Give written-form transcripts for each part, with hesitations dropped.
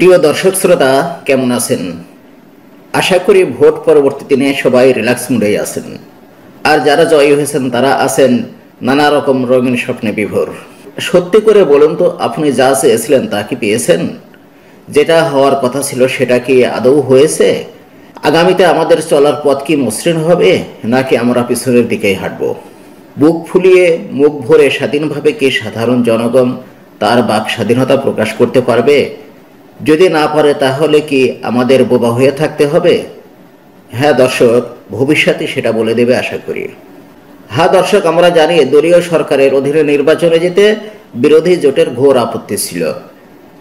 প্রিয় দর্শক শ্রোতা, কেমন আছেন? আশা করি ভোট পরবর্তী দিনে সবাই রিল্যাক্স মুডেই আছেন। আর যারা জয়ী হয়েছেন তারা আছেন নানা রকম রঙিন স্বপ্নে বিভোর। সত্যি করে বলুন তো, আপনি যা চেয়েছিলেন তা কি পেয়েছেন? যেটা হওয়ার কথা ছিল সেটা কি আদৌ হয়েছে? আগামীতে আমাদের চলার পথ কি মসৃণ হবে, নাকি আমরা পিছনের দিকেই হাঁটব? বুক ফুলিয়ে মুখ ভরে স্বাধীনভাবে কি সাধারণ জনগণ তার বাক স্বাধীনতা প্রকাশ করতে পারবে? যদি না পারে তাহলে কি আমাদের বোবা হয়ে থাকতে হবে? হ্যাঁ দর্শক, ভবিষ্যতে সেটা বলে দেবে আশা করি। হ্যাঁ দর্শক, আমরা জানি দলীয় সরকারের অধীনে নির্বাচনে যেতে বিরোধী জোটের ঘোর আপত্তি ছিল।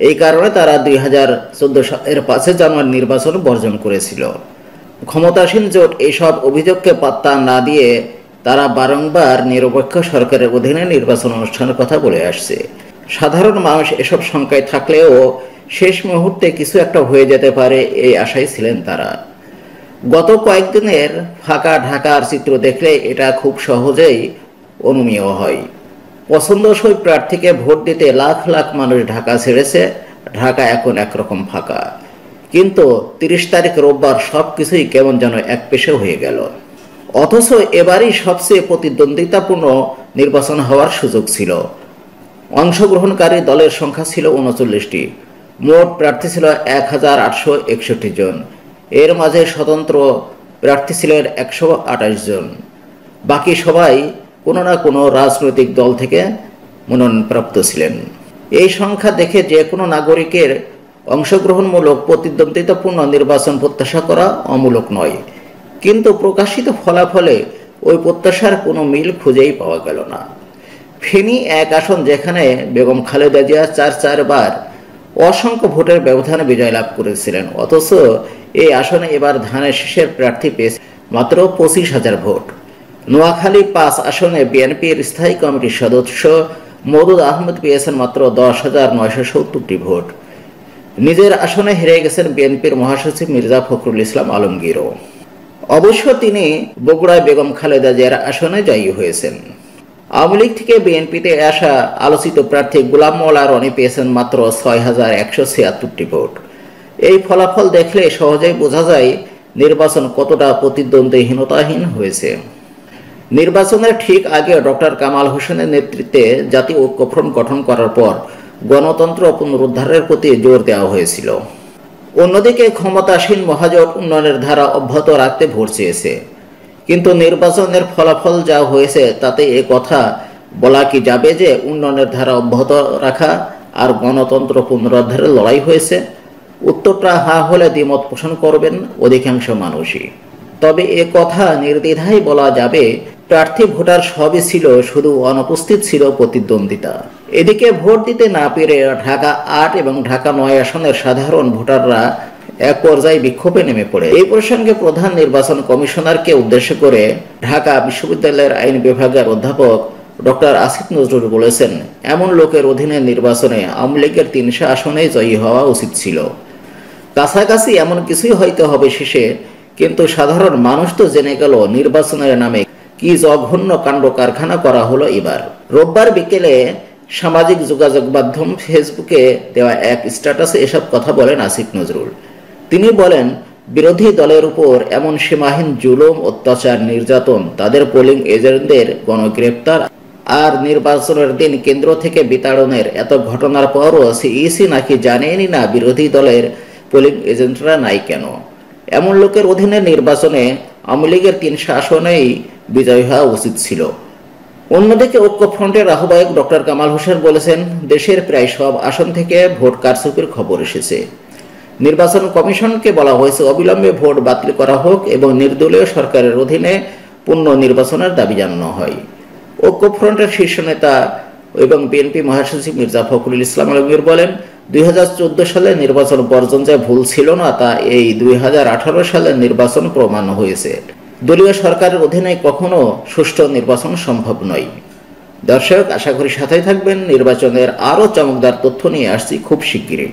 এই কারণে তারা 2014 সালের 5 জানুয়ারি নির্বাচন বর্জন করেছিল। ক্ষমতাসীন জোট এইসব অভিযোগকে পাত্তা না দিয়ে তারা বারংবার নিরপেক্ষ সরকারের অধীনে নির্বাচন অনুষ্ঠানের কথা বলে আসছে। সাধারণ মানুষ এসব শঙ্কায় থাকলেও শেষ মুহূর্তে কিছু একটা হয়ে যেতে পারে এই আশায় ছিলেন তারা। গত কয়েকদিনের ফাঁকা ঢাকার চিত্র দেখলে এটা খুব সহজেই অনুমেয় হয়। পছন্দসই প্রার্থীকে ভোট দিতে লাখ লাখ মানুষ ঢাকা ছেড়েছে। ঢাকা এখন একরকম ফাঁকা, কিন্তু 30 তারিখ রোববার সব কিছুই কেমন যেন একপেশে হয়ে গেল। অথচ এবারই সবচেয়ে প্রতিদ্বন্দ্বিতাপূর্ণ নির্বাচন হওয়ার সুযোগ ছিল। অংশগ্রহণকারী দলের সংখ্যা ছিল 39টি। মোট প্রার্থী ছিল 1861 জন। এর মাঝে স্বতন্ত্র প্রার্থী ছিলেন 128 জন। বাকি সবাই কোনো না কোনো রাজনৈতিক দল থেকে মনোনয়নপ্রাপ্ত ছিলেন। এই সংখ্যা দেখে যে কোনো নাগরিকের অংশগ্রহণমূলক প্রতিদ্বন্দ্বিতাপূর্ণ নির্বাচন প্রত্যাশা করা অমূলক নয়। কিন্তু প্রকাশিত ফলাফলে ওই প্রত্যাশার কোনো মিল খুঁজেই পাওয়া গেল না। ফেনী এক আসন, যেখানে বেগম খালেদা জিয়া 4বার অসংখ্য ভোটের ব্যবধানে বিজয় লাভ করেছিলেন, অথচ এই আসনে এবার ধানের শীষের প্রার্থী পেয়েছে মাত্র 25,000 ভোট। নোয়াখালী 5 আসনে বিএনপির স্থায়ী কমিটির সদস্য মওদুদ আহমেদ পেয়েছেন মাত্র 10,970টি ভোট। নিজের আসনে হেরে গেছেন বিএনপির মহাসচিব মির্জা ফখরুল ইসলাম আলমগীরও। অবশ্য তিনি বগুড়ায় বেগম খালেদা জিয়ার আসনে জয়ী হয়েছেন। আওয়ামী লীগ থেকে বিএনপিতে আসা আলোচিত প্রার্থী গোলাম মোল্লা রনি পেয়েছেন মাত্র 6,176টি ভোট। এই ফলাফল দেখলে সহজেই বোঝা যায় নির্বাচন কতটা প্রতিদ্বন্দ্বিহীনতাহীন হয়েছে। নির্বাচনের ঠিক আগে ডক্টর কামাল হোসেনের নেতৃত্বে জাতীয় ঐক্যফ্রন্ট গঠন করার পর গণতন্ত্র পুনরুদ্ধারের প্রতি জোর দেওয়া হয়েছিল। অন্যদিকে ক্ষমতাসীন মহাজোট উন্নয়নের ধারা অব্যাহত রাখতে ভোট চেয়েছে। কিন্তু নির্বাচনের ফলাফল যা হয়েছে তাতে এ কথা বলা কি যাবে যে উন্নয়নের ধারা অব্যাহত রাখা আর গণতন্ত্র পুনরুদ্ধারের লড়াই হয়েছে? উত্তরটা হ্যাঁ হলে দ্বিমত পোষণ করবেন অধিকাংশ মানুষই। তবে এ কথা নির্দ্বিধায় বলা যাবে, প্রার্থী ভোটার সবই ছিল, শুধু অনুপস্থিত ছিল প্রতিদ্বন্দ্বিতা। এদিকে ভোট দিতে না পেরে ঢাকা 8 এবং ঢাকা 9 আসনের সাধারণ ভোটাররা এক পর্যায়ে বিক্ষোভে নেমে পড়ে। এই প্রসঙ্গে প্রধান নির্বাচন কমিশনারকে উদ্দেশ্য করে ঢাকা বিশ্ববিদ্যালয়ের আইন বিভাগের অধ্যাপক ডক্টর আসিফ নজরুল বলেছেন, এমন লোকের অধীনে নির্বাচনে আওয়ামী লীগের 300 আসনেই জয়ী হওয়া উচিত ছিল। কাছাকাছি এমন কিছুই হয়তো হবে শেষে, কিন্তু সাধারণ মানুষ তো জেনে গেল নির্বাচনের নামে কি জঘন্য কাণ্ড কারখানা করা হলো এবার। রোববার বিকেলে সামাজিক যোগাযোগ মাধ্যম ফেসবুকে দেওয়া এক স্ট্যাটাসে এসব কথা বলেন আসিফ নজরুল। তিনি বলেন, বিরোধী দলের উপর এমন সীমাহীন জুলুম, অত্যাচার, নির্যাতন, তাদের পোলিং এজেন্টদের গণগ্রেপ্তার আর নির্বাচনের দিন কেন্দ্র থেকে বিতাড়নের এত ঘটনার পরও সিইসি নাকি জানেনই না বিরোধী দলের পোলিং এজেন্টরা নাই কেন। এমন লোকের অধীনে নির্বাচনে আওয়ামী লীগের 300 আসনেই বিজয় হওয়া উচিত ছিল। অন্যদিকে ঐক্যফ্রন্টের আহ্বায়ক ডক্টর কামাল হোসেন বলেছেন, দেশের প্রায় সব আসন থেকে ভোট কারচুপির খবর এসেছে। নির্বাচন কমিশনকে বলা হয়েছে অবিলম্বে ভোট বাতিল করা হোক এবং নির্দলীয় সরকারের অধীনে পূর্ণ নির্বাচনের দাবি জানানো হয়। ঐক্যফ্রন্টের শীর্ষ নেতা এবং বিএনপি মহাসচিব মির্জা ফখরুল ইসলাম আলমগীর বলেন, 2014 সালের নির্বাচন বর্জন যে ভুল ছিল না, তা এই 2018 সালের নির্বাচন প্রমাণ হয়েছে। দলীয় সরকারের অধীনে কখনো সুষ্ঠু নির্বাচন সম্ভব নয়। দর্শক, আশা করি সাথেই থাকবেন। নির্বাচনের আরও চমকদার তথ্য নিয়ে আসছি খুব শিগগিরই।